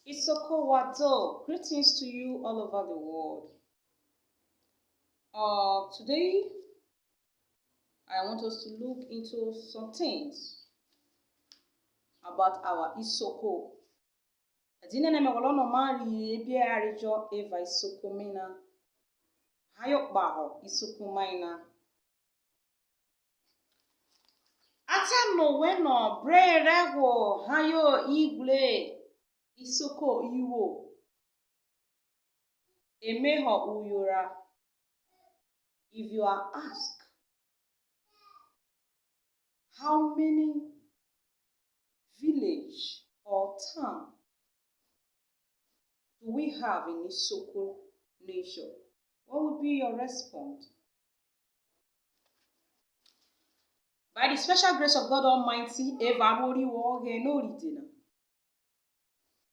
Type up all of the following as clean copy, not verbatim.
Isoko Wado, greetings to you all over the world. Today I want us to look into some things about our Isoko. Adina na megolono mari ebi arijo eva Isoko mina. Hayo baho Isoko maina. Ata no weno brere wo hayo igle Isoko iwo. Emeho uyora. If you are asked, how many village or town do we have in Isoko nation? What would be your response? By the special grace of God Almighty, Evamori wo genoridina.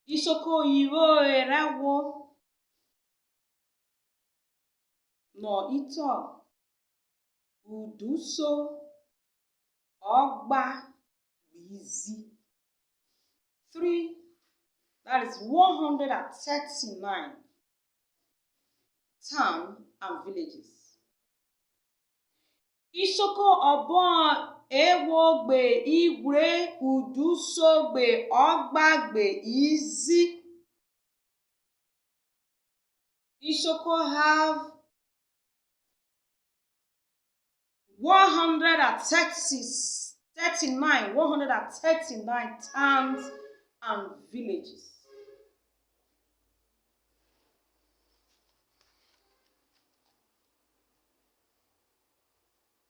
Isoko iwo erawo no ito uduso ogba bizi. 3, that is 139 towns and villages. Isoko obon ewogbe igwe udusogbe ogbagbe izi. Isoko have 139 towns and villages.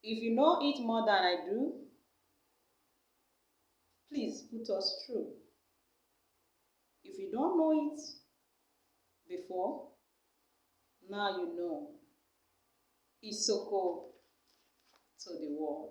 If you know it more than I do, please put us through. If you don't know it before, now you know. Isoko to the world.